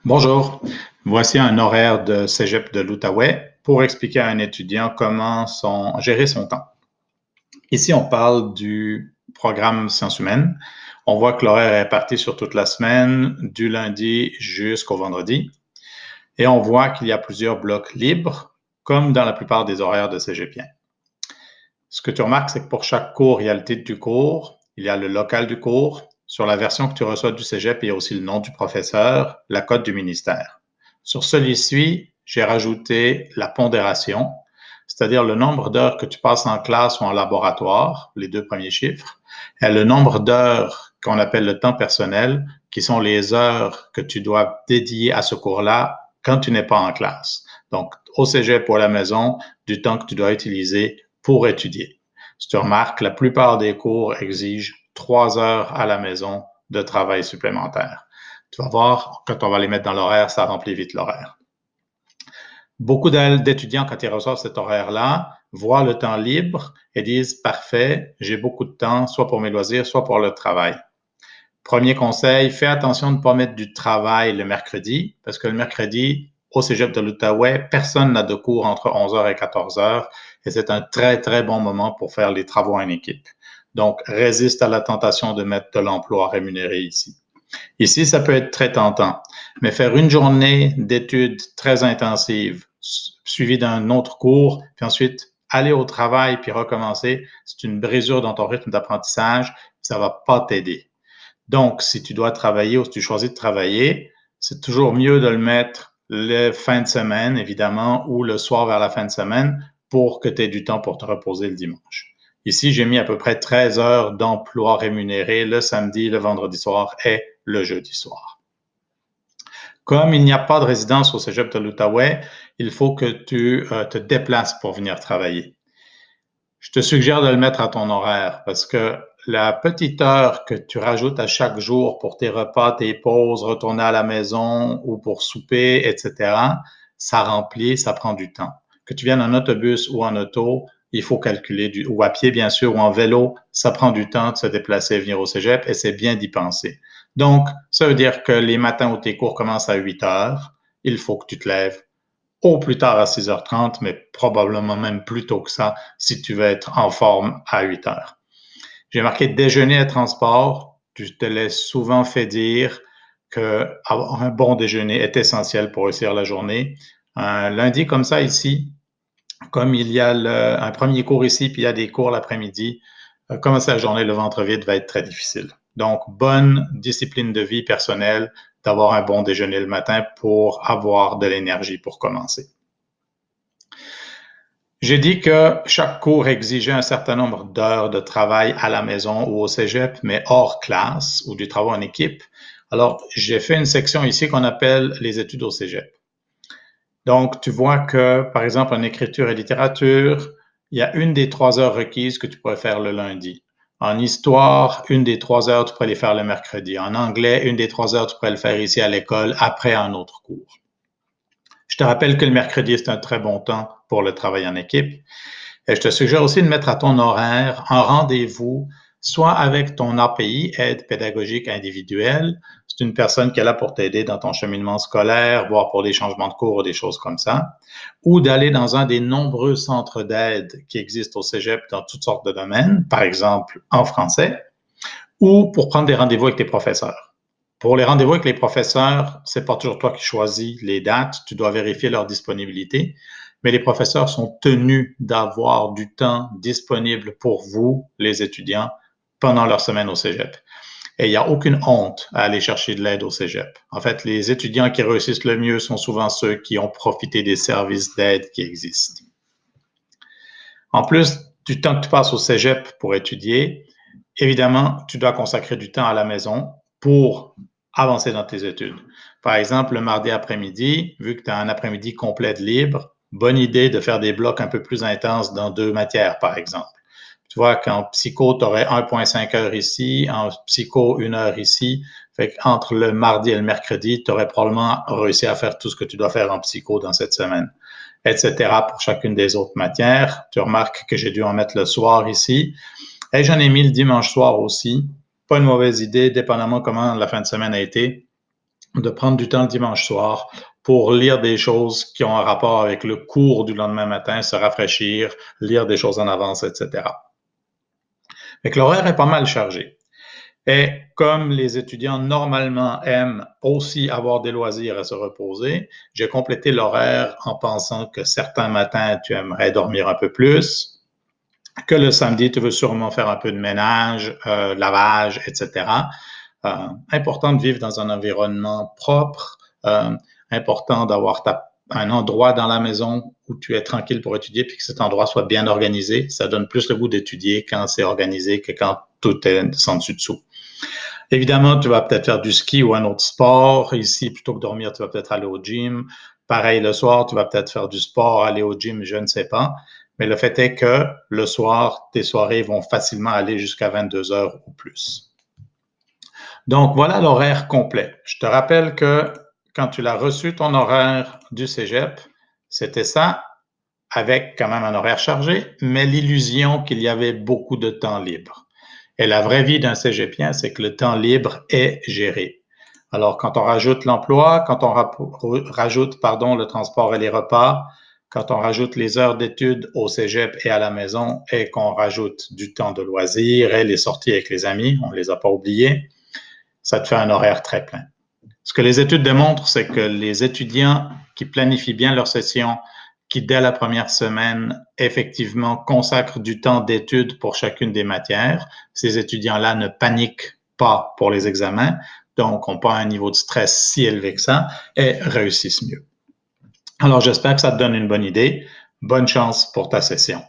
Bonjour, voici un horaire de Cégep de l'Outaouais pour expliquer à un étudiant comment gérer son temps. Ici, on parle du programme sciences humaines. On voit que l'horaire est réparti sur toute la semaine, du lundi jusqu'au vendredi. Et on voit qu'il y a plusieurs blocs libres, comme dans la plupart des horaires de cégepien. Ce que tu remarques, c'est que pour chaque cours, il y a le titre du cours, il y a le local du cours. Sur la version que tu reçois du cégep, il y a aussi le nom du professeur, la cote du ministère. Sur celui-ci, j'ai rajouté la pondération, c'est-à-dire le nombre d'heures que tu passes en classe ou en laboratoire, les deux premiers chiffres, et le nombre d'heures qu'on appelle le temps personnel, qui sont les heures que tu dois dédier à ce cours-là quand tu n'es pas en classe. Donc, au cégep ou à la maison, du temps que tu dois utiliser pour étudier. Si tu remarques, la plupart des cours exigent 3 heures à la maison de travail supplémentaire. Tu vas voir, quand on va les mettre dans l'horaire, ça remplit vite l'horaire. Beaucoup d'étudiants, quand ils reçoivent cet horaire-là, voient le temps libre et disent « Parfait, j'ai beaucoup de temps, soit pour mes loisirs, soit pour le travail ». Premier conseil, fais attention de ne pas mettre du travail le mercredi, parce que le mercredi, au cégep de l'Outaouais, personne n'a de cours entre 11h et 14h, et c'est un très, très bon moment pour faire les travaux en équipe. Donc, résiste à la tentation de mettre de l'emploi rémunéré ici. Ici, ça peut être très tentant, mais faire une journée d'études très intensive, suivie d'un autre cours, puis ensuite aller au travail puis recommencer, c'est une brisure dans ton rythme d'apprentissage, ça va pas t'aider. Donc, si tu dois travailler ou si tu choisis de travailler, c'est toujours mieux de le mettre le fin de semaine, évidemment, ou le soir vers la fin de semaine pour que tu aies du temps pour te reposer le dimanche. Ici, j'ai mis à peu près 13 heures d'emploi rémunéré le samedi, le vendredi soir et le jeudi soir. Comme il n'y a pas de résidence au cégep de l'Outaouais, il faut que tu te déplaces pour venir travailler. Je te suggère de le mettre à ton horaire parce que la petite heure que tu rajoutes à chaque jour pour tes repas, tes pauses, retourner à la maison ou pour souper, etc., ça remplit, ça prend du temps. Que tu viennes en autobus ou en auto, il faut calculer, ou à pied bien sûr, ou en vélo, ça prend du temps de se déplacer et venir au cégep et c'est bien d'y penser. Donc, ça veut dire que les matins où tes cours commencent à 8 heures, il faut que tu te lèves au plus tard à 6h30, mais probablement même plus tôt que ça si tu veux être en forme à 8 heures. J'ai marqué déjeuner et transport. Je te l'ai souvent fait dire que avoir un bon déjeuner est essentiel pour réussir la journée. Un lundi comme ça ici, comme il y a un premier cours ici, puis il y a des cours l'après-midi, commencer la journée le ventre vide va être très difficile. Donc, bonne discipline de vie personnelle d'avoir un bon déjeuner le matin pour avoir de l'énergie pour commencer. J'ai dit que chaque cours exigeait un certain nombre d'heures de travail à la maison ou au cégep, mais hors classe ou du travail en équipe. Alors, j'ai fait une section ici qu'on appelle les études au cégep. Donc, tu vois que, par exemple, en écriture et littérature, il y a une des 3 heures requises que tu pourrais faire le lundi. En histoire, une des 3 heures, tu pourrais les faire le mercredi. En anglais, une des 3 heures, tu pourrais le faire ici à l'école après un autre cours. Je te rappelle que le mercredi, c'est un très bon temps pour le travail en équipe. Et je te suggère aussi de mettre à ton horaire un rendez-vous, soit avec ton API, aide pédagogique individuelle. C'est une personne qui est là pour t'aider dans ton cheminement scolaire, voire pour des changements de cours ou des choses comme ça, ou d'aller dans un des nombreux centres d'aide qui existent au cégep dans toutes sortes de domaines, par exemple en français, ou pour prendre des rendez-vous avec tes professeurs. Pour les rendez-vous avec les professeurs, c'est pas toujours toi qui choisis les dates, tu dois vérifier leur disponibilité, mais les professeurs sont tenus d'avoir du temps disponible pour vous, les étudiants, pendant leur semaine au cégep. Et il n'y a aucune honte à aller chercher de l'aide au cégep. En fait, les étudiants qui réussissent le mieux sont souvent ceux qui ont profité des services d'aide qui existent. En plus du temps que tu passes au cégep pour étudier, évidemment, tu dois consacrer du temps à la maison pour avancer dans tes études. Par exemple, le mardi après-midi, vu que tu as un après-midi complet de libre, bonne idée de faire des blocs un peu plus intenses dans 2 matières, par exemple. Tu vois qu'en psycho, tu aurais 1,5 heures ici, en psycho, 1 heure ici. Fait qu'entre le mardi et le mercredi, tu aurais probablement réussi à faire tout ce que tu dois faire en psycho dans cette semaine, etc. pour chacune des autres matières. Tu remarques que j'ai dû en mettre le soir ici. Et j'en ai mis le dimanche soir aussi. Pas une mauvaise idée, dépendamment comment la fin de semaine a été. de prendre du temps le dimanche soir pour lire des choses qui ont un rapport avec le cours du lendemain matin, se rafraîchir, lire des choses en avance, etc. Fait que l'horaire est pas mal chargé. Et comme les étudiants normalement aiment aussi avoir des loisirs et se reposer, j'ai complété l'horaire en pensant que certains matins, tu aimerais dormir un peu plus, que le samedi, tu veux sûrement faire un peu de ménage, lavage, etc. Important de vivre dans un environnement propre, important d'avoir un endroit dans la maison où tu es tranquille pour étudier, puis que cet endroit soit bien organisé. Ça donne plus le goût d'étudier quand c'est organisé que quand tout est sans dessus-dessous. Évidemment, tu vas peut-être faire du ski ou un autre sport. Ici, plutôt que dormir, tu vas peut-être aller au gym. Pareil, le soir, tu vas peut-être faire du sport, aller au gym, je ne sais pas. Mais le fait est que le soir, tes soirées vont facilement aller jusqu'à 22 heures ou plus. Donc, voilà l'horaire complet. Je te rappelle que quand tu l'as reçu, ton horaire du cégep, c'était ça, avec quand même un horaire chargé, mais l'illusion qu'il y avait beaucoup de temps libre. Et la vraie vie d'un cégepien, c'est que le temps libre est géré. Alors, quand on rajoute l'emploi, quand on rajoute, le transport et les repas, quand on rajoute les heures d'études au cégep et à la maison, et qu'on rajoute du temps de loisirs et les sorties avec les amis, on ne les a pas oubliés, ça te fait un horaire très plein. Ce que les études démontrent, c'est que les étudiants qui planifient bien leur session, qui dès la première semaine, effectivement, consacrent du temps d'études pour chacune des matières, ces étudiants-là ne paniquent pas pour les examens, donc n'ont pas un niveau de stress si élevé que ça, et réussissent mieux. Alors, j'espère que ça te donne une bonne idée. Bonne chance pour ta session.